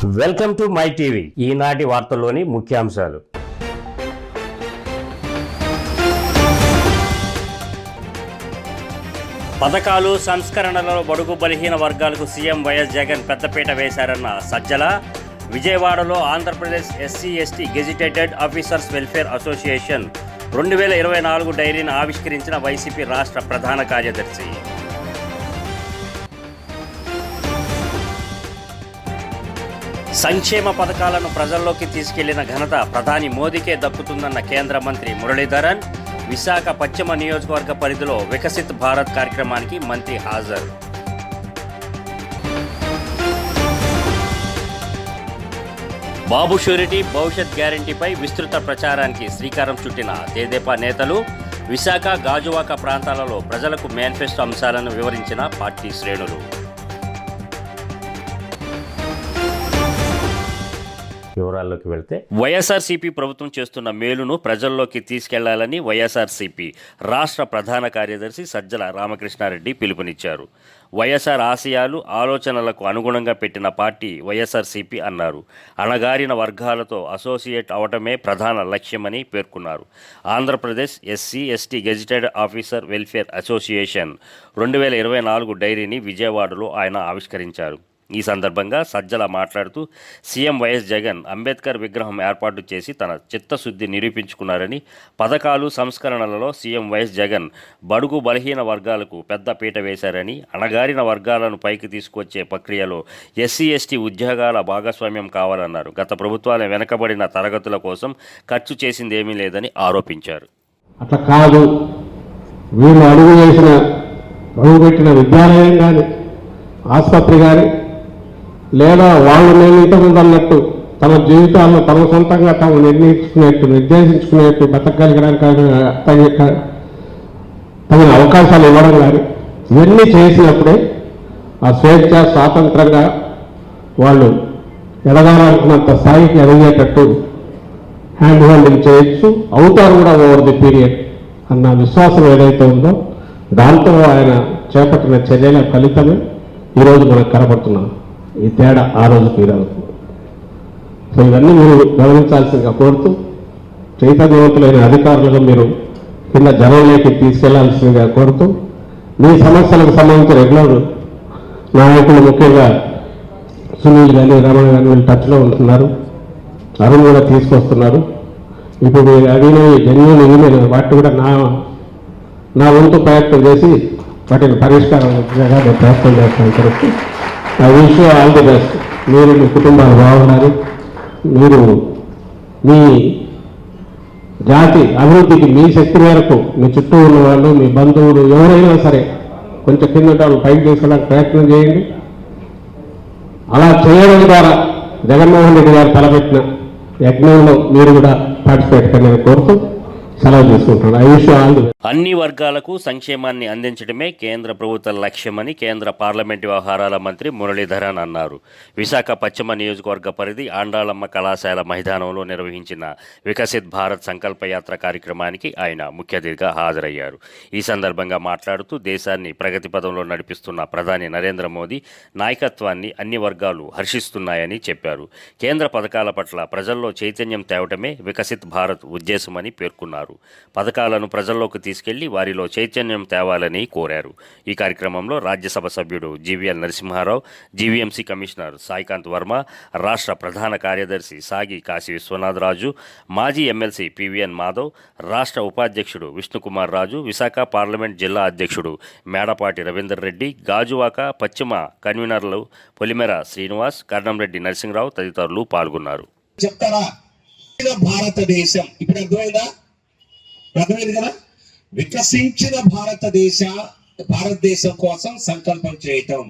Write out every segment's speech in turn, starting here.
Welcome to my TV. ఈనాటి వార్తల్లోని ముఖ్యాంశాలు. పథకాలు సంస్కరణలలో బడుగు బలహీన వర్గాలకు సీఎం వైఎస్ జగన్ పెద్దపీట వేశారన్న సజ్జల. విజయవాడలో Andhra Pradesh SC ST gazetted officers welfare association 2024 డైరీని ఆవిష్కరించిన వైసీపీ రాష్ట్ర ప్రధాన కార్యదర్శి. సంక్షేమ పథకాలను ప్రజల్లోకి తీసుకెళ్లిన ఘనత ప్రధాని మోదీకే దక్కుతుందన్న కేంద్ర మంత్రి మురళీధరన్. విశాఖ పశ్చిమ నియోజకవర్గ పరిధిలో వికసిత్ భారత్ కార్యక్రమానికి మంత్రి హాజరు. బాబు షూరిటీ భవిష్యత్ గ్యారంటీపై విస్తృత ప్రచారానికి శ్రీకారం చుట్టిన తెదేపా నేతలు. విశాఖ గాజువాక ప్రాంతాలలో ప్రజలకు మేనిఫెస్టో అంశాలను వివరించిన పార్టీ శ్రేణులు. వివరాల్లోకి వెళ్తే, వైఎస్ఆర్సీపీ ప్రభుత్వం చేస్తున్న మేలును ప్రజల్లోకి తీసుకెళ్లాలని వైఎస్ఆర్సీపీ రాష్ట్ర ప్రధాన కార్యదర్శి సజ్జల రామకృష్ణారెడ్డి పిలుపునిచ్చారు. వైఎస్ఆర్ ఆశయాలు ఆలోచనలకు అనుగుణంగా పెట్టిన పార్టీ వైఎస్ఆర్సీపీ అన్నారు. అణగారిన వర్గాలతో అసోసియేట్ అవటమే ప్రధాన లక్ష్యమని పేర్కొన్నారు. Andhra Pradesh SC ST gazetted officer welfare association 2024 డైరీని విజయవాడలో ఆయన ఆవిష్కరించారు. ఈ సందర్భంగా సజ్జల మాట్లాడుతూ సీఎం వైఎస్ జగన్ అంబేద్కర్ విగ్రహం ఏర్పాటు చేసి తన చిత్తశుద్ధి నిరూపించుకున్నారని, పథకాలు సంస్కరణలలో సీఎం వైఎస్ జగన్ బడుగు బలహీన వర్గాలకు పెద్ద పీట వేశారని, అణగారిన వర్గాలను పైకి తీసుకొచ్చే ప్రక్రియలో ఎస్సీ ఎస్టీ ఉద్యోగాల భాగస్వామ్యం కావాలన్నారు. గత ప్రభుత్వాల వెనకబడిన తరగతుల కోసం ఖర్చు చేసిందేమీ లేదని ఆరోపించారు. అట్లా కాదు, వీళ్ళు అడుగుపెట్టిన విద్యాలయం కానీ ఆసుపత్రి కానీ, లేదా వాళ్ళు నేను ఇంతకుముందు అన్నట్టు తమ జీవితాలను తమ సొంతంగా తాము నిర్దేశించుకునేట్టు బతకగలగడానికి తగిన అవకాశాలు ఇవ్వడం కానీ, ఇవన్నీ చేసినప్పుడే ఆ స్వేచ్ఛ స్వాతంత్రంగా వాళ్ళు ఎదగాలనుకున్నంత స్థాయికి ఎదిగేటట్టు హ్యాండ్ హోల్డింగ్ చేయొచ్చు, అవుతారు కూడా ఓవర్ ది పీరియడ్ అన్న విశ్వాసం ఏదైతే ఉందో దాంతో ఆయన చేపట్టిన చర్యల ఫలితమే ఈరోజు మనకు కనపడుతున్నాం. ఈ తేడా ఆ రోజుకి ఈరోజు. సో ఇవన్నీ మీరు గమనించాల్సిందిగా కోరుతూ, చైతన్యవంతులైన అధికారులను మీరు కింద జనంలోకి తీసుకెళ్లాల్సిందిగా కోరుతూ, మీ సమస్యలకు సంబంధించి రెగ్యులర్ నాయకులు ముఖ్యంగా సునీల్ కానీ రమణ కానీ వీళ్ళు టచ్లో ఉంటున్నారు. అరుణ్ కూడా తీసుకొస్తున్నారు. ఇప్పుడు మీరు అడిగినవి జెన్యున్ ఇవి వాటిని కూడా నా వంతు ప్రయత్నం చేసి వాటిని పరిష్కారం ప్రయత్నం చేస్తాను. Correct. I wish you all the best. మీరు మీ కుటుంబాలు బాగున్నారు. మీరు మీ జాతి అభివృద్ధికి మీ శక్తి మేరకు మీ చుట్టూ ఉన్న వాళ్ళు, మీ బంధువులు ఎవరైనా సరే కొంచెం కింద వాళ్ళు పైకి తీసుకోవడానికి ప్రయత్నం చేయండి. అలా చేయడం ద్వారా జగన్మోహన్ రెడ్డి గారు తలపెట్టిన యజ్ఞంలో మీరు కూడా పార్టిసిపేట్ కానీ కోరుతూ సెలవు తీసుకుంటున్నాను. I wish you all the best. అన్ని వర్గాలకు సంక్షేమాన్ని అందించడమే కేంద్ర ప్రభుత్వ లక్ష్యమని కేంద్ర పార్లమెంటు వ్యవహారాల మంత్రి మురళీధరన్ అన్నారు. విశాఖ పశ్చిమ నియోజకవర్గ పరిధి ఆండాళమ్మ కళాశాల మైదానంలో నిర్వహించిన వికసిత్ భారత్ సంకల్పయాత్ర కార్యక్రమానికి ఆయన ముఖ్య అతిథిగా హాజరయ్యారు. ఈ సందర్భంగా మాట్లాడుతూ దేశాన్ని ప్రగతి పదంలో నడిపిస్తున్న ప్రధాని నరేంద్ర మోదీ నాయకత్వాన్ని అన్ని వర్గాలు హర్షిస్తున్నాయని చెప్పారు. కేంద్ర పథకాల పట్ల ప్రజల్లో చైతన్యం తేవటమే వికసిత్ భారత్ ఉద్దేశమని పేర్కొన్నారు. పథకాలను ప్రజల్లోకి తీసుకెళ్లి వారిలో చైతన్యం తేవాలని కోరారు. ఈ కార్యక్రమంలో రాజ్యసభ సభ్యుడు జీవీఎల్ నరసింహారావు, జీవీఎంసీ కమిషనర్ సాయికాంత్ వర్మ, రాష్ట్ర ప్రధాన కార్యదర్శి సాగి కాశీ విశ్వనాథరాజు, మాజీ ఎమ్మెల్సీ పివిఎన్ మాధవ్, రాష్ట్ర ఉపాధ్యక్షుడు విష్ణుకుమార్ రాజు, విశాఖ పార్లమెంట్ జిల్లా అధ్యక్షుడు మేడపాటి రవీందర్ రెడ్డి, గాజువాక పశ్చిమ కన్వీనర్లు పొలిమేర శ్రీనివాస్, కర్ణంరెడ్డి నరసింహరావు తదితరులు పాల్గొన్నారు. భారతదేశం ఇప్పుడు అర్థమైంది కదా. వికసించిన భారతదేశం కోసం సంకల్పం చేయటం,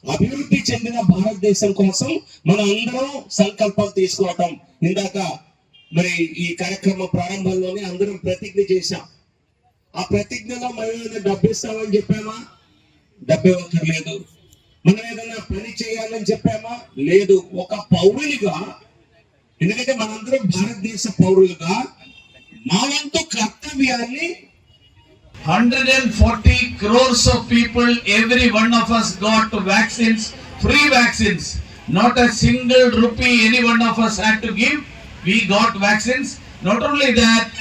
అభివృద్ధి చెందిన భారతదేశం కోసం మన అందరం సంకల్పం తీసుకోవటం. ఇందాక మరి ఈ కార్యక్రమ ప్రారంభంలోనే అందరం ప్రతిజ్ఞ చేశాం. ఆ ప్రతిజ్ఞలో మనం ఏదైనా డబ్బు ఇస్తామని చెప్పామా? డబ్బు ఇవ్వక్కర్లేదు. మనం ఏదైనా పని చేయాలని చెప్పామా? లేదు. ఒక పౌరునిగా, ఎందుకంటే మనందరం భారతదేశ పౌరులుగా మా వంతు కర్తవ్యాన్ని 140 crores of people, every one of us got vaccines, free vaccines. Not a single rupee any one of us had to give. We got vaccines. Not only that,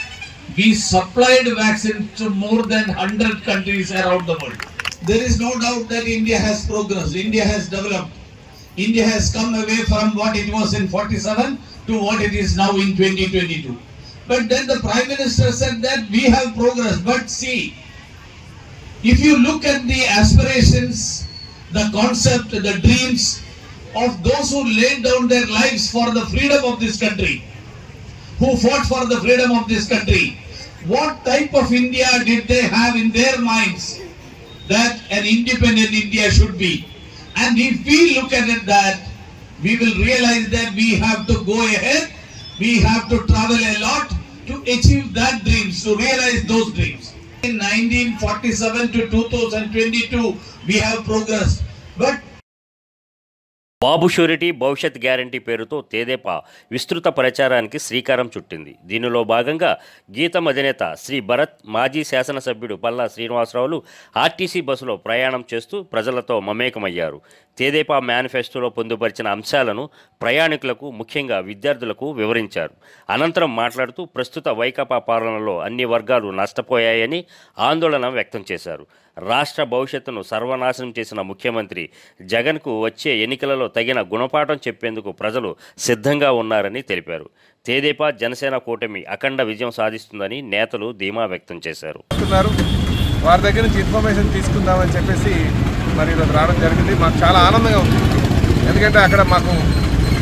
we supplied vaccines to more than 100 countries around the world. There is no doubt that India has progressed. India has developed. India has come away from what it was in 47 to what it is now in 2022. But then the Prime Minister said that we have progressed. But see, if you look at the aspirations, the concept, the dreams of those who laid down their lives for the freedom of this country, who fought for the freedom of this country, what type of India did they have in their minds that an independent India should be? And if we look at it that, we will realize that we have to go ahead, we have to travel a lot to achieve that dreams, to realize those dreams. In 1947 to 2022, we have progressed. But Babu surety భవిష్యత్ guarantee పేరుతో తెదేపా విస్తృత ప్రచారానికి శ్రీకారం చుట్టింది. దీనిలో భాగంగా గీతం అధినేత శ్రీ భరత్, మాజీ శాసనసభ్యుడు పల్లా శ్రీనివాసరావులు ఆర్టీసీ బస్సులో ప్రయాణం చేస్తూ ప్రజలతో మమేకమయ్యారు. తెదేపా మేనిఫెస్టోలో పొందుపరిచిన అంశాలను ప్రయాణికులకు, ముఖ్యంగా విద్యార్థులకు వివరించారు. అనంతరం మాట్లాడుతూ ప్రస్తుత వైకాపా పాలనలో అన్ని వర్గాలు నష్టపోయాయని ఆందోళన వ్యక్తం చేశారు. రాష్ట్ర భవిష్యత్తును సర్వనాశనం చేసిన ముఖ్యమంత్రి జగన్కు వచ్చే ఎన్నికలలో తగిన గుణపాఠం చెప్పేందుకు ప్రజలు సిద్ధంగా ఉన్నారని తెలిపారు. తెదేపా జనసేన కూటమి అఖండ విజయం సాధిస్తుందని నేతలు ధీమా వ్యక్తం చేశారు. వారి దగ్గర నుంచి ఇన్ఫర్మేషన్ తీసుకుందామని చెప్పేసి మరి ఈరోజు రావడం జరిగింది. మాకు చాలా ఆనందంగా ఉంది. ఎందుకంటే అక్కడ మాకు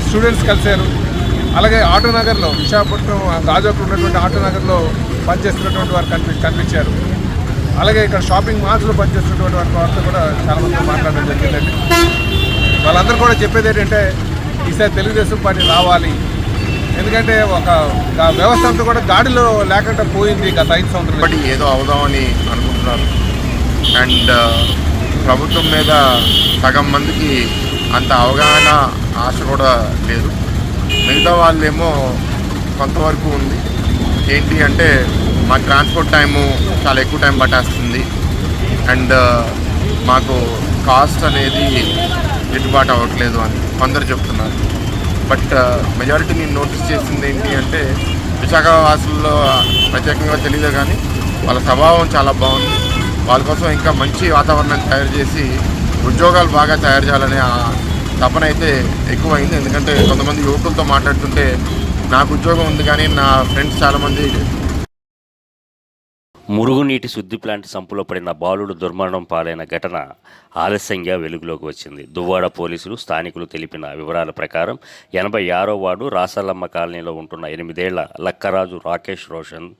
స్టూడెంట్స్ కలిశారు. అలాగే ఆటోనగర్లో, విశాఖపట్నం గాజువాకలో ఉన్నటువంటి ఆటోనగర్లో పనిచేస్తున్నటువంటి వారు కనిపించారు. అలాగే ఇక్కడ షాపింగ్ మాల్స్లో పనిచేస్తున్నటువంటి వారితో కూడా చాలామంది మాట్లాడడం జరిగిందండి. వాళ్ళందరూ కూడా చెప్పేది ఏంటంటే ఈసారి తెలుగుదేశం పార్టీ రావాలి. ఎందుకంటే ఒక వ్యవస్థ అంతా కూడా గాడిలో లేకుండా పోయింది గత 5 సంవత్సరాలు. ఏదో అవుదామని అనుకుంటున్నారు. అండ్ ప్రభుత్వం మీద సగం మందికి అంత అవగాహన, ఆశ కూడా లేదు. మిగతా వాళ్ళేమో కొంతవరకు ఉంది. ఏంటి అంటే మా ట్రాన్స్పోర్ట్ టైము చాలా ఎక్కువ టైం పట్టేస్తుంది అండ్ మాకు కాస్ట్ అనేది గిట్టుబాటు అవ్వట్లేదు అని కొందరు చెప్తున్నారు. బట్ మెజారిటీ నేను నోటీస్ చేసింది ఏంటి అంటే విశాఖ వాసుల్లో ప్రత్యేకంగా తెలియదు కానీ వాళ్ళ స్వభావం చాలా బాగుంది. వాళ్ళ కోసం ఇంకా మంచి వాతావరణాన్ని తయారు చేసి ఉద్యోగాలు బాగా తయారు చేయాలనే తపన అయితే ఎక్కువైంది. ఎందుకంటే కొంతమంది యువకులతో మాట్లాడుతుంటే నాకు ఉద్యోగం ఉంది కానీ నా ఫ్రెండ్స్ చాలామంది మురుగునీటి శుద్ధి ప్లాంట్ సంపులో పడిన బాలుడు దుర్మరణం పాలైన ఘటన ఆలస్యంగా వెలుగులోకి వచ్చింది. దువ్వాడ పోలీసులు, స్థానికులు తెలిపిన వివరాల ప్రకారం 86వ వార్డు రాసాలమ్మ కాలనీలో ఉంటున్న 8 ఏళ్ల లక్కరాజు రాకేష్ రోషన్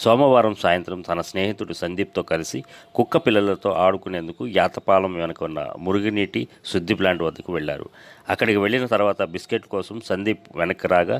సోమవారం సాయంత్రం తన స్నేహితుడు సందీప్తో కలిసి కుక్క పిల్లలతో ఆడుకునేందుకు యాతపాలెం వెనుక ఉన్న మురుగునీటి శుద్ధి ప్లాంట్ వద్దకు వెళ్లారు. అక్కడికి వెళ్ళిన తర్వాత బిస్కెట్ కోసం సందీప్ వెనక్కి రాగా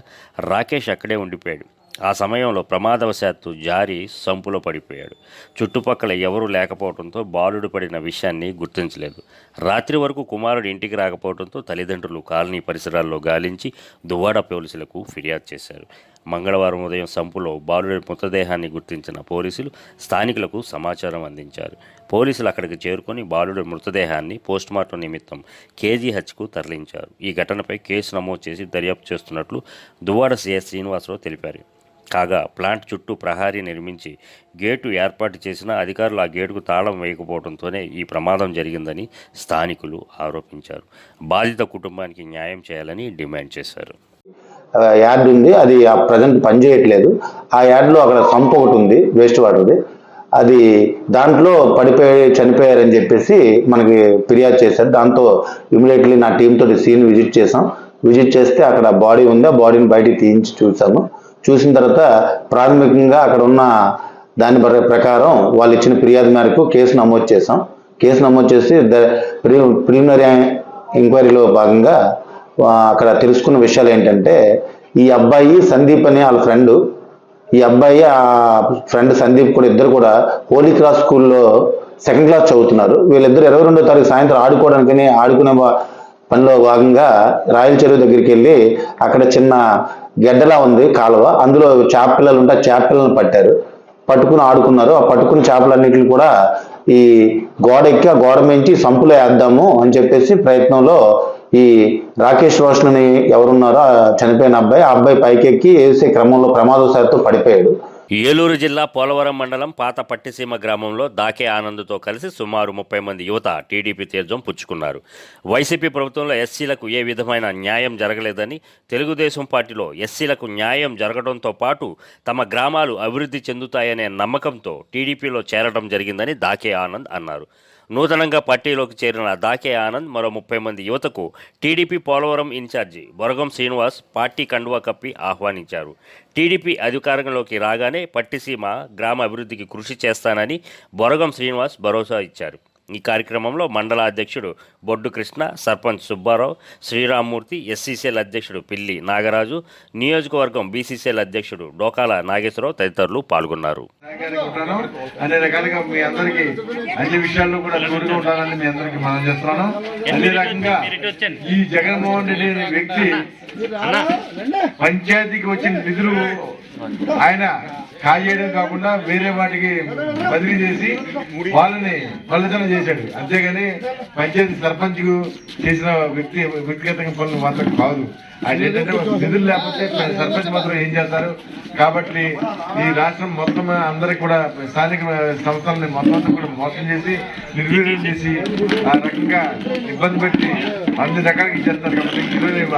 రాకేష్ అక్కడే ఉండిపోయాడు. ఆ సమయంలో ప్రమాదవశాత్తు జారి సంపులో పడిపోయాడు. చుట్టుపక్కల ఎవరూ లేకపోవడంతో బాలుడు పడిన విషయాన్ని గుర్తించలేదు. రాత్రి వరకు కుమారుడు ఇంటికి రాకపోవడంతో తల్లిదండ్రులు కాలనీ పరిసరాల్లో గాలించి దువ్వాడ పోలీసులకు ఫిర్యాదు చేశారు. మంగళవారం ఉదయం సంపులో బాలుడి మృతదేహాన్ని గుర్తించిన పోలీసులు స్థానికులకు సమాచారం అందించారు. పోలీసులు అక్కడికి చేరుకొని బాలుడి మృతదేహాన్ని పోస్టుమార్టం నిమిత్తం కేజీహెచ్కు తరలించారు. ఈ ఘటనపై కేసు నమోదు చేసి దర్యాప్తు చేస్తున్నట్లు దువ్వాడ సీఐ శ్రీనివాసరావు తెలిపారు. కాగా ప్లాంట్ చుట్టూ ప్రహారీ నిర్మించి గేటు ఏర్పాటు చేసినా అధికారులు ఆ గేటుకు తాళం వేయకపోవడంతోనే ఈ ప్రమాదం జరిగిందని స్థానికులు ఆరోపించారు. బాధిత కుటుంబానికి న్యాయం చేయాలని డిమాండ్ చేశారు. యార్డ్ ఉంది, అది ప్రజెంట్ పనిచేయట్లేదు. ఆ యార్డ్లో అక్కడ సంప్ ఒకటి ఉంది, వేస్ట్ వాటర్ది. అది దాంట్లో పడిపోయి చనిపోయారని చెప్పేసి మనకి ఫిర్యాదు చేశారు. దాంతో ఇమీడియట్లీ నా టీంతో సీన్ విజిట్ చేసాం. విజిట్ చేస్తే అక్కడ బాడీ ఉంది. ఆ బాడీని బయటికి తీయించి చూసాము. చూసిన తర్వాత ప్రాథమికంగా అక్కడ ఉన్న దాని ప్రకారం వాళ్ళు ఇచ్చిన ఫిర్యాదు మేరకు కేసు నమోదు చేసాం. కేసు నమోదు చేసి ప్రిలిమినరీ ఎంక్వైరీలో భాగంగా అక్కడ తెలుసుకున్న విషయాలు ఏంటంటే, ఈ అబ్బాయి సందీప్ అనే వాళ్ళ ఫ్రెండ్, ఈ అబ్బాయి ఆ ఫ్రెండ్ సందీప్ కూడా ఇద్దరు కూడా హోలీ క్రాస్ స్కూల్లో 2nd క్లాస్ చదువుతున్నారు. వీళ్ళిద్దరు 22వ తారీఖు సాయంత్రం ఆడుకునే పనిలో భాగంగా రాయల చెరువు దగ్గరికి వెళ్ళి అక్కడ చిన్న గెడ్డలా ఉంది కాలువ, అందులో చేపపిల్లలు ఉంటే ఆ చేపపిల్లలను పట్టుకుని ఆడుకున్నారు. ఆ పట్టుకున్న చేపలన్నింటిని కూడా ఈ గోడ ఎక్కి ఆ గోడ మించి సంపులో వేద్దాము అని చెప్పేసి ప్రయత్నంలో ఈ రాకేష్ రోషన్ని ఎవరున్నారో ఆ చనిపోయిన అబ్బాయి, ఆ అబ్బాయి పైకెక్కి వేసే క్రమంలో ప్రమాదవశాత్తు పడిపోయాడు. ఏలూరు జిల్లా పోలవరం మండలం పాత పట్టిసీమ గ్రామంలో దాకే ఆనంద్తో కలిసి సుమారు 30 మంది యువత టీడీపీ తీర్థం పుచ్చుకున్నారు. వైసీపీ ప్రభుత్వంలో ఎస్సీలకు ఏ విధమైన న్యాయం జరగలేదని, తెలుగుదేశం పార్టీలో ఎస్సీలకు న్యాయం జరగడంతో పాటు తమ గ్రామాలు అభివృద్ధి చెందుతాయనే నమ్మకంతో టీడీపీలో చేరడం జరిగిందని దాకే ఆనంద్ అన్నారు. నూతనంగా పార్టీలోకి చేరిన దాకే ఆనంద్ మరో 30 మంది యువతకు టీడీపీ పోలవరం ఇన్ఛార్జి బొరగం శ్రీనివాస్ పార్టీ కండువా కప్పి ఆహ్వానించారు. టీడీపీ అధికారంలోకి రాగానే పట్టిసీమ గ్రామ అభివృద్ధికి కృషి చేస్తానని బొరగం శ్రీనివాస్ భరోసా ఇచ్చారు. ఈ కార్యక్రమంలో మండల అధ్యక్షుడు బొడ్డు కృష్ణ, సర్పంచ్ సుబ్బారావు, శ్రీరామ్మూర్తి, ఎస్సీసీఎల్ అధ్యక్షుడు పిల్లి నాగరాజు, నియోజకవర్గం బీసీసీఎల్ అధ్యక్షుడు డోకాల నాగేశ్వరరావు తదితరులు పాల్గొన్నారు. అన్ని రకాలుగా మీ అందరికి అన్ని విషయాల్లో కూడా తోడుగా ఉండాలని మీ అందరికి మనం చేస్తున్నాను. అదే రకంగా ఈ జగన్మోహన్ రెడ్డి అనే వ్యక్తి పంచాయతీకి వచ్చిన నిధులు ఆయన కాజేయడం కాకుండా వేరే వాటికి బదిలీ చేసి వాళ్ళని ఫలితం చేశాడు. అంతేగాని పంచాయతీ సర్పంచ్ కు చేసిన వ్యక్తిగతంగా పనులు మాత్రం కాదు. ఆయన ఏంటంటే నిధులు లేకపోతే సర్పంచ్ మాత్రం ఏం చేస్తారు. కాబట్టి ఈ రాష్ట్రం మొత్తం అందరికి కూడా స్థానిక సంస్థలని మొత్తం కూడా మోసం చేసి నిర్వీర్యం చేసి ఆ రకంగా ఇబ్బంది పెట్టి అన్ని రకాలుగా ఇచ్చేస్తారు. కాబట్టి ఈరోజు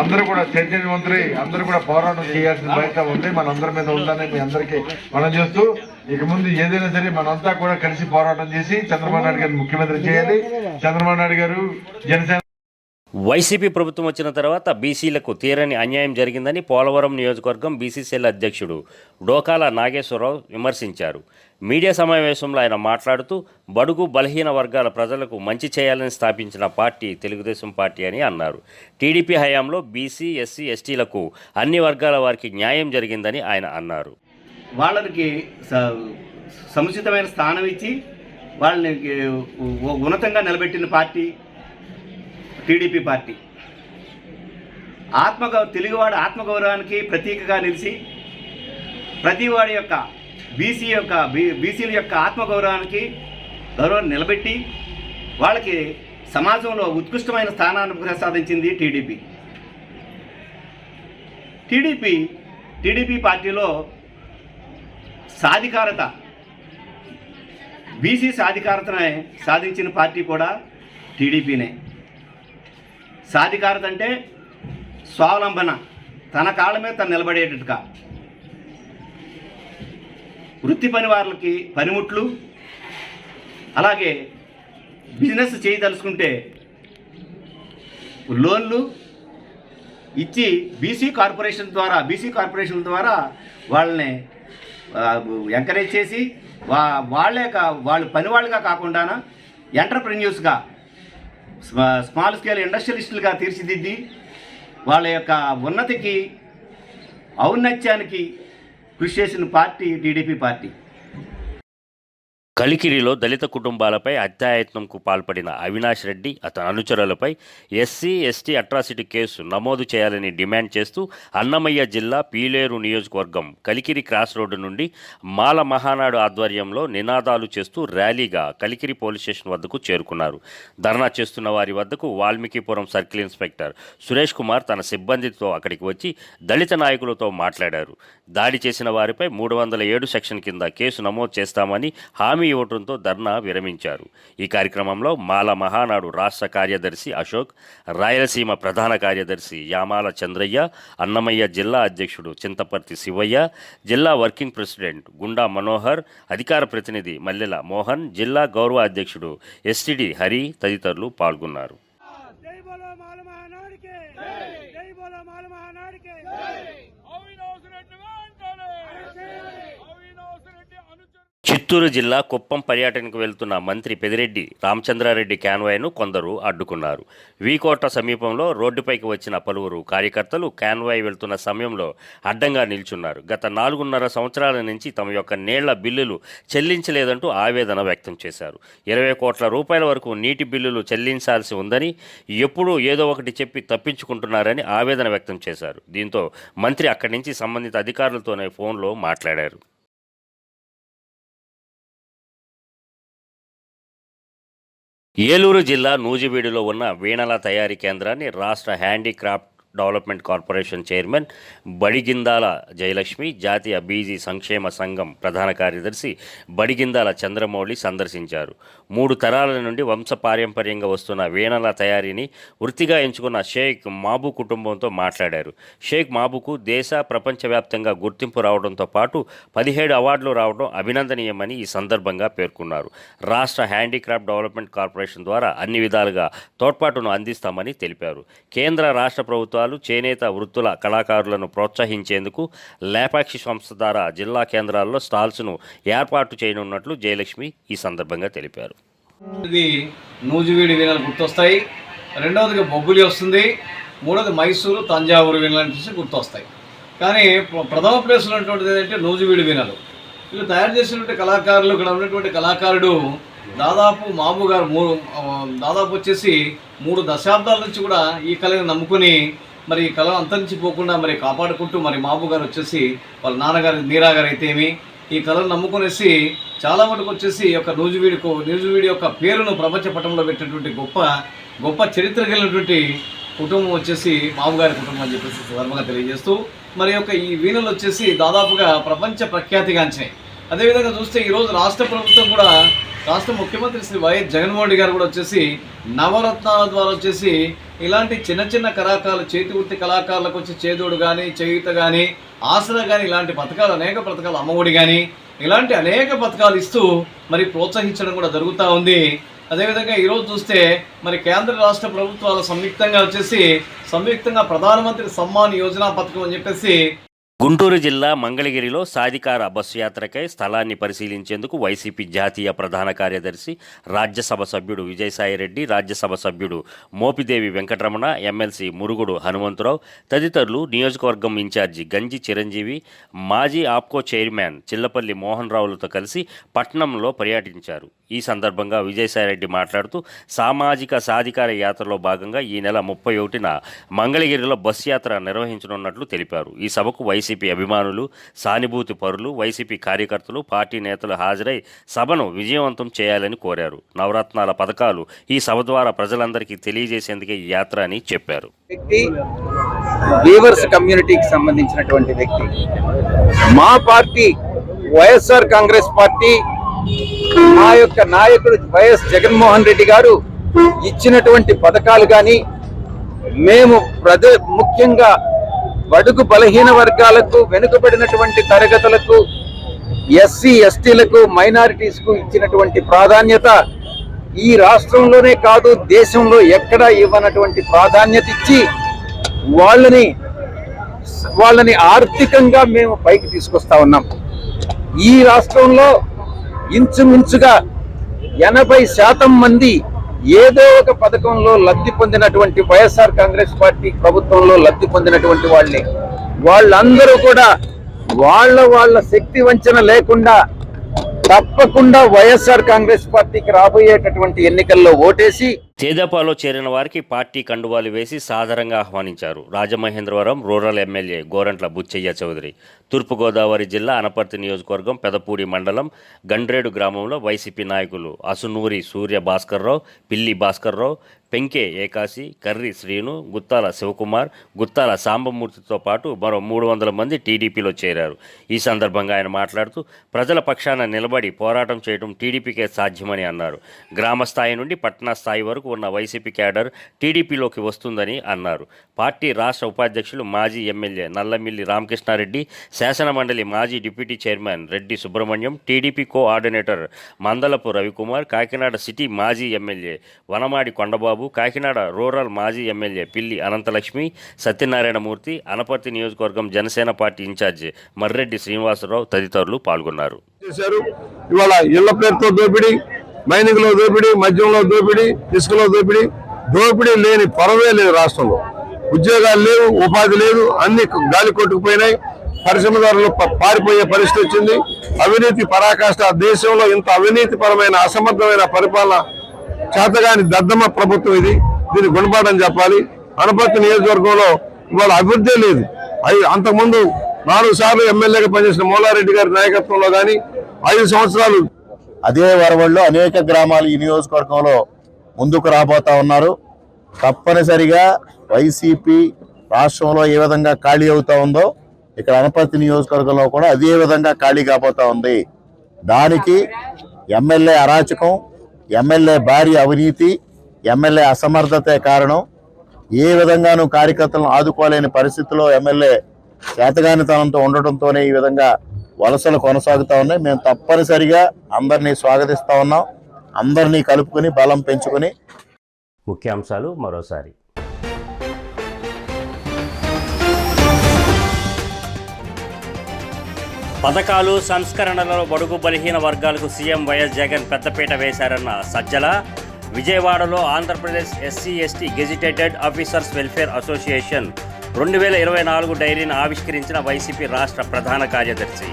అందరూ కూడా చైతన్యవంతులై అందరూ కూడా పోరాటం చేయాల్సిన బాధ్యత ఉంది, మనందరి మీద ఉందని మీ అందరికీ మనం చేస్తూ ఇక ముందు ఏదైనా సరే మనంతా కూడా కలిసి పోరాటం చేసి చంద్రబాబు నాయుడు గారిని ముఖ్యమంత్రి చేయాలి. చంద్రబాబు నాయుడు గారు జనసేన వైసీపీ ప్రభుత్వం వచ్చిన తర్వాత బీసీలకు తీరని అన్యాయం జరిగిందని పోలవరం నియోజకవర్గం బీసీసీఎల్ అధ్యక్షుడు డోకాల నాగేశ్వరరావు విమర్శించారు. మీడియా సమావేశంలో ఆయన మాట్లాడుతూ బడుగు బలహీన వర్గాల ప్రజలకు మంచి చేయాలని స్థాపించిన పార్టీ తెలుగుదేశం పార్టీ అని అన్నారు. టీడీపీ హయాంలో బీసీ, ఎస్సీ, ఎస్టీలకు అన్ని వర్గాల వారికి న్యాయం జరిగిందని ఆయన అన్నారు. వాళ్ళకి సముచితమైన స్థానం ఇచ్చి వాళ్ళని ఉన్నతంగా నిలబెట్టిన పార్టీ టీడీపీ పార్టీ. తెలుగువాడి ఆత్మగౌరవానికి ప్రతీకగా నిలిచి ప్రతివాడి యొక్క బీసీల యొక్క ఆత్మగౌరవానికి గౌరవాన్ని నిలబెట్టి వాళ్ళకి సమాజంలో ఉత్కృష్టమైన స్థానాన్ని ప్రసాదించింది టీడీపీ. టీడీపీ పార్టీలో సాధికారత, బీసీ సాధికారతనే సాధించిన పార్టీ కూడా టీడీపీనే. సాధికారత అంటే స్వావలంబన, తన కాళ్ళ మీద తను నిలబడేటట్టుగా, వృత్తి పని వాళ్ళకి పనిముట్లు, అలాగే బిజినెస్ చేయదలుచుకుంటే లోన్లు ఇచ్చి బీసీ కార్పొరేషన్ ద్వారా వాళ్ళని ఎంకరేజ్ చేసి వాళ్ళు పనివాళ్ళుగా కాకుండా ఎంటర్ప్రెన్యూర్స్గా, స్మాల్ స్కేల్ ఇండస్ట్రియలిస్టులుగా తీర్చిదిద్ది వాళ్ళ యొక్క ఉన్నతికి, ఔన్నత్యానికి కృషి చేసిన పార్టీ టీడీపీ పార్టీ. కలికిరిలో దళిత కుటుంబాలపై హత్యాయత్నంకు పాల్పడిన అవినాష్ రెడ్డి, అతని అనుచరులపై ఎస్సీ, ఎస్టీ అట్రాసిటీ కేసు నమోదు చేయాలని డిమాండ్ చేస్తూ అన్నమయ్య జిల్లా పీలేరు నియోజకవర్గం కలికిరి క్రాస్ రోడ్డు నుండి మాల మహానాడు ఆధ్వర్యంలో నినాదాలు చేస్తూ ర్యాలీగా కలికిరి పోలీస్ స్టేషన్ వద్దకు చేరుకున్నారు. ధర్నా చేస్తున్న వారి వద్దకు వాల్మీకిపురం సర్కిల్ ఇన్స్పెక్టర్ సురేష్ కుమార్ తన సిబ్బందితో అక్కడికి వచ్చి దళిత నాయకులతో మాట్లాడారు. దాడి చేసిన వారిపై 307 సెక్షన్ కింద కేసు నమోదు చేస్తామని హామీ ఇవ్వడంతో ధర్నా విరమించారు. ఈ కార్యక్రమంలో మాల మహానాడు రాష్ట్ర కార్యదర్శి అశోక్, రాయలసీమ ప్రధాన కార్యదర్శి యామాల చంద్రయ్య, అన్నమయ్య జిల్లా అధ్యక్షుడు చింతపర్తి శివయ్య, జిల్లా వర్కింగ్ ప్రెసిడెంట్ గుండా మనోహర్, అధికార ప్రతినిధి మల్లెల మోహన్, జిల్లా గౌరవ అధ్యక్షుడు ఎస్టిడి హరి తదితరులు పాల్గొన్నారు. చిత్తూరు జిల్లా కుప్పం పర్యటనకు వెళ్తున్న మంత్రి పెదిరెడ్డి రామచంద్రారెడ్డి కాన్వాయ్ను కొందరు అడ్డుకున్నారు. వీకోట సమీపంలో రోడ్డుపైకి వచ్చిన పలువురు కార్యకర్తలు కాన్వాయ్ వెళ్తున్న సమయంలో అడ్డంగా నిల్చున్నారు. గత 4.5 సంవత్సరాల నుంచి తమ యొక్క నీళ్ల బిల్లులు చెల్లించలేదంటూ ఆవేదన వ్యక్తం చేశారు. 20 కోట్ల రూపాయల వరకు నీటి బిల్లులు చెల్లించాల్సి ఉందని ఎప్పుడూ ఏదో ఒకటి చెప్పి తప్పించుకుంటున్నారని ఆవేదన వ్యక్తం చేశారు. దీంతో మంత్రి అక్కడి నుంచి సంబంధిత అధికారులతోనే ఫోన్లో మాట్లాడారు. ఏలూరు జిల్లా నూజివీడులో ఉన్న వీణల తయారీ కేంద్రాన్ని రాష్ట్ర handicraft development corporation chairman Badigindala Jayalakshmi, జాతీయ బీజీ సంక్షేమ సంఘం ప్రధాన కార్యదర్శి బడిగిందాల చంద్రమౌళి సందర్శించారు. 3 తరాల నుండి వంశపారంపర్యంగా వస్తున్న వీణల తయారీని వృత్తిగా ఎంచుకున్న షేక్ మాబు కుటుంబంతో మాట్లాడారు. షేక్ మాబుకు దేశ ప్రపంచవ్యాప్తంగా గుర్తింపు రావడంతో పాటు 17 అవార్డులు రావడం అభినందనీయమని ఈ సందర్భంగా పేర్కొన్నారు. రాష్ట్ర హ్యాండీక్రాఫ్ట్ డెవలప్మెంట్ కార్పొరేషన్ ద్వారా అన్ని విధాలుగా తోడ్పాటును అందిస్తామని తెలిపారు. కేంద్ర రాష్ట్ర ప్రభుత్వాలు చేనేత వృత్తుల కళాకారులను ప్రోత్సహించేందుకు లేపాక్షి సంస్థ ద్వారా జిల్లా కేంద్రాల్లో స్టాల్స్ను ఏర్పాటు చేయనున్నట్లు జయలక్ష్మి ఈ సందర్భంగా తెలిపారు. ఇది నూజివీడి వీణలు గుర్తొస్తాయి, రెండవదిగా బొబ్బులి వస్తుంది, మూడవది మైసూరు తంజావూరు వీణలు అని గుర్తొస్తాయి. కానీ ప్రథమ ప్లేస్లో ఉన్నటువంటిది ఏంటంటే నూజివీడి వీణలు. వీళ్ళు తయారు చేసినటువంటి కళాకారులు, ఇక్కడ ఉన్నటువంటి కళాకారుడు దాదాపు మాబు గారు దాదాపు వచ్చేసి 3 దశాబ్దాల నుంచి కూడా ఈ కళని నమ్ముకుని మరి ఈ కళ అంతరించిపోకుండా మరి కాపాడుకుంటూ మరి మాబు గారు వచ్చేసి వాళ్ళ నాన్నగారు మీరా గారు అయితే ఏమి ఈ కళను నమ్ముకునేసి చాలా మటుకు వచ్చేసి ఈ యొక్క నూజివీడి యొక్క పేరును ప్రపంచ పటంలో పెట్టినటువంటి గొప్ప చరిత్ర కలిగినటువంటి కుటుంబం వచ్చేసి మాబు గారి కుటుంబం అని చెప్పేసి సందర్భంగా తెలియజేస్తూ మరి యొక్క ఈ వీణలు వచ్చేసి దాదాపుగా ప్రపంచ ప్రఖ్యాతిగాంచినాయి. అదేవిధంగా చూస్తే ఈరోజు రాష్ట్ర ప్రభుత్వం కూడా రాష్ట్ర ముఖ్యమంత్రి శ్రీ వైఎస్ జగన్మోహన్ రెడ్డి గారు కూడా వచ్చేసి నవరత్నాల ద్వారా వచ్చేసి ఇలాంటి చిన్న కళాకారులు, చేతి వృత్తి కళాకారులకు వచ్చి చేదోడు కానీ, చేయూత కానీ, ఆసరా కానీ ఇలాంటి పథకాలు, అనేక పథకాలు, అమ్మఒడి కానీ ఇలాంటి అనేక పథకాలు ఇస్తూ మరి ప్రోత్సహించడం కూడా జరుగుతూ ఉంది. అదేవిధంగా ఈరోజు చూస్తే మరి కేంద్ర రాష్ట్ర ప్రభుత్వాలు సంయుక్తంగా ప్రధానమంత్రి సమ్మాన్ యోజన పథకం అని చెప్పేసి గుంటూరు జిల్లా మంగళగిరిలో సాధికార బస్సు యాత్రకై స్థలాన్ని పరిశీలించేందుకు వైసీపీ జాతీయ ప్రధాన కార్యదర్శి, రాజ్యసభ సభ్యుడు విజయసాయిరెడ్డి, రాజ్యసభ సభ్యుడు మోపిదేవి వెంకటరమణ, ఎమ్మెల్సీ మురుగుడు హనుమంతరావు తదితరులు నియోజకవర్గం ఇన్ఛార్జి గంజి చిరంజీవి, మాజీ ఆప్కో చైర్మన్ చిల్లపల్లి మోహన్ రావులతో కలిసి పట్నంలో పర్యటించారు. ఈ సందర్భంగా విజయసాయిరెడ్డి మాట్లాడుతూ సామాజిక సాధికార యాత్రలో భాగంగా ఈ నెల 31న మంగళగిరిలో బస్సు యాత్ర నిర్వహించనున్నట్లు తెలిపారు. ఈ సభకు వైసీపీ అభిమానులు, సానుభూతి పరులు, వైసీపీ కార్యకర్తలు, పార్టీ నేతలు హాజరై సభను విజయవంతం చేయాలని కోరారు. నవరత్నాల పథకాలు ఈ సభ ద్వారా ప్రజలందరికీ తెలియజేసేందుకే ఈ యాత్ర అని చెప్పారు. వీవర్స్ కమ్యూనిటీకి సంబంధించినటువంటి వ్యక్తి. మా పార్టీ వైఎస్ఆర్ కాంగ్రెస్ పార్టీ, మా యొక్క నాయకుడు వైఎస్ జగన్మోహన్ రెడ్డి గారు ఇచ్చినటువంటి పథకాలు కానీ, మేము ముఖ్యంగా బడుగు బలహీన వర్గాలకు, వెనుకబడినటువంటి తరగతులకు, ఎస్సీ ఎస్టీలకు, మైనారిటీస్కు ఇచ్చినటువంటి ప్రాధాన్యత ఈ రాష్ట్రంలోనే కాదు దేశంలో ఎక్కడా ఇవ్వనటువంటి ప్రాధాన్యత ఇచ్చి వాళ్ళని ఆర్థికంగా మేము పైకి తీసుకొస్తా ఉన్నాం. ఈ రాష్ట్రంలో ఇంచుమించుగా 80% మంది ఏదో ఒక పథకంలో లబ్ధి పొందినటువంటి, వైఎస్ఆర్ కాంగ్రెస్ పార్టీ ప్రభుత్వంలో లబ్ధి పొందినటువంటి వాళ్ళందరూ కూడా వాళ్ళ శక్తి వంచన లేకుండా తప్పకుండా వైఎస్ఆర్ కాంగ్రెస్ పార్టీకి రాబోయేటటువంటి ఎన్నికల్లో ఓటేసి తేజపాలో చేరిన వారికి పార్టీ కండువాలు వేసి సాదరంగా ఆహ్వానించారు. Rajamahendravaram rural MLA Gorantla Butchaiah Chowdary. తూర్పుగోదావరి జిల్లా అనపర్తి నియోజకవర్గం పెదపూడి మండలం గండ్రేడు గ్రామంలో వైసీపీ నాయకులు అసునూరి సూర్య భాస్కర్రావు, పిల్లి భాస్కర్రావు, పెంకే ఏకాశి, కర్రి శ్రీను, గుత్తాల శివకుమార్, గుత్తాల సాంబమూర్తితో పాటు మరో 300 మంది టీడీపీలో చేరారు. ఈ సందర్భంగా ఆయన మాట్లాడుతూ ప్రజల పక్షాన నిలబడి పోరాటం చేయడం టీడీపీకే సాధ్యమని అన్నారు. గ్రామ స్థాయి నుండి పట్టణ స్థాయి వరకు ఉన్న వైసీపీ క్యాడర్ టీడీపీలోకి వస్తుందని అన్నారు. పార్టీ రాష్ట్ర ఉపాధ్యక్షులు మాజీ ఎమ్మెల్యే నల్లమిల్లి రామకృష్ణారెడ్డి, శాసనమండలి మాజీ deputy chairman Reddy Subrahmanyam, TDP coordinator Mandalapu Ravikumar, Kakinada city మాజీ ఎమ్మెల్యే వనమాడి కొండబాబు, కాకినాడ రూరల్ మాజీ ఎమ్మెల్యే పిల్లి అనంతలక్ష్మి, సత్యనారాయణమూర్తి, అనపర్తి నియోజకవర్గం జనసేన పార్టీ ఇన్ఛార్జి మర్రెడ్డి శ్రీనివాసరావు తదితరులు పాల్గొన్నారు. ఇవాళ ఇళ్ల పేరుతో దోపిడీ, మైనింగ్ లో దోపిడీ, మద్యంలో దోపిడీ, ఇసుకలో దోపిడీ లేని పరవే లేదు. రాష్ట్రంలో ఉద్యోగాలు లేవు, ఉపాధి లేదు, అన్ని గాలి కొట్టుకుపోయినాయి. పరిశ్రమదారులు పారిపోయే పరిస్థితి వచ్చింది. అవినీతి పరాకాష్ట. దేశంలో ఇంత అవినీతిపరమైన అసమర్థమైన పరిపాలన చేతగాని దద్దమ్మ ప్రభుత్వం ఇది. దీన్ని గుణపాఠం చెప్పాలి. అనపర్తి నియోజకవర్గంలో ఇవాళ అభివృద్ధి లేదు. అంతకుముందు 4 సార్లు ఎమ్మెల్యేగా పనిచేసిన మూలారెడ్డి గారి నాయకత్వంలో కానీ 5 సంవత్సరాలు అదే వరవల్లో అనేక గ్రామాలు ఈ నియోజకవర్గంలో ముందుకు రాబోతా ఉన్నారు. తప్పనిసరిగా వైసీపీ రాష్ట్రంలో ఏ విధంగా ఖాళీ అవుతా ఉందో ఇక్కడ అనపర్తి నియోజకవర్గంలో కూడా అదే విధంగా ఖాళీ కాబోతా ఉంది. దానికి ఎమ్మెల్యే అరాచకం, ఎమ్మెల్యే భారీ అవినీతి, ఎమ్మెల్యే అసమర్థతే కారణం. ఏ విధంగానూ కార్యకర్తలను ఆదుకోలేని పరిస్థితిలో ఎమ్మెల్యే చేతగానితనంతో ఉండటంతోనే ఈ విధంగా వలసలు కొనసాగుతూ ఉన్నాయి. మేము తప్పనిసరిగా అందరినీ స్వాగతిస్తూ ఉన్నాం. అందరినీ కలుపుకొని బలం పెంచుకొని. ముఖ్యాంశాలు మరోసారి. పథకాలు సంస్కరణలలో బడుగు బలహీన వర్గాలకు సీఎం వైఎస్ జగన్ పెద్దపీట వేశారన్న సజ్జల. విజయవాడలో Andhra Pradesh SC/ST gazetted officers welfare association 2024 డైరీని ఆవిష్కరించిన వైసీపీ రాష్ట్ర ప్రధాన కార్యదర్శి.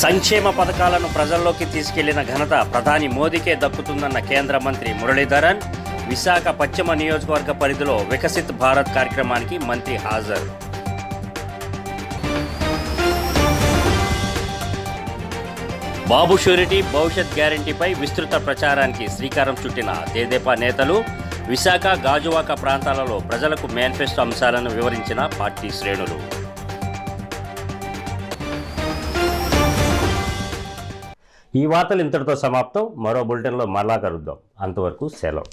సంక్షేమ పథకాలను ప్రజల్లోకి తీసుకెళ్లిన ఘనత ప్రధాని మోదీకే దక్కుతుందన్న కేంద్ర మంత్రి మురళీధరన్. విశాఖ పశ్చిమ నియోజకవర్గ పరిధిలో వికసిత్ భారత్ కార్యక్రమానికి మంత్రి హాజరు. బాబు షూరిటీ భవిష్యత్ గ్యారంటీపై విస్తృత ప్రచారానికి శ్రీకారం చుట్టిన తెదేపా నేతలు. విశాఖ గాజువాక ప్రాంతాలలో ప్రజలకు మేనిఫెస్టో అంశాలను వివరించిన పార్టీ శ్రేణులు. ఈ వార్తలు ఇంతటితో సమాప్తం. మరో బులెటిన్లో మరలా కలుద్దాం. అంతవరకు సెలవు.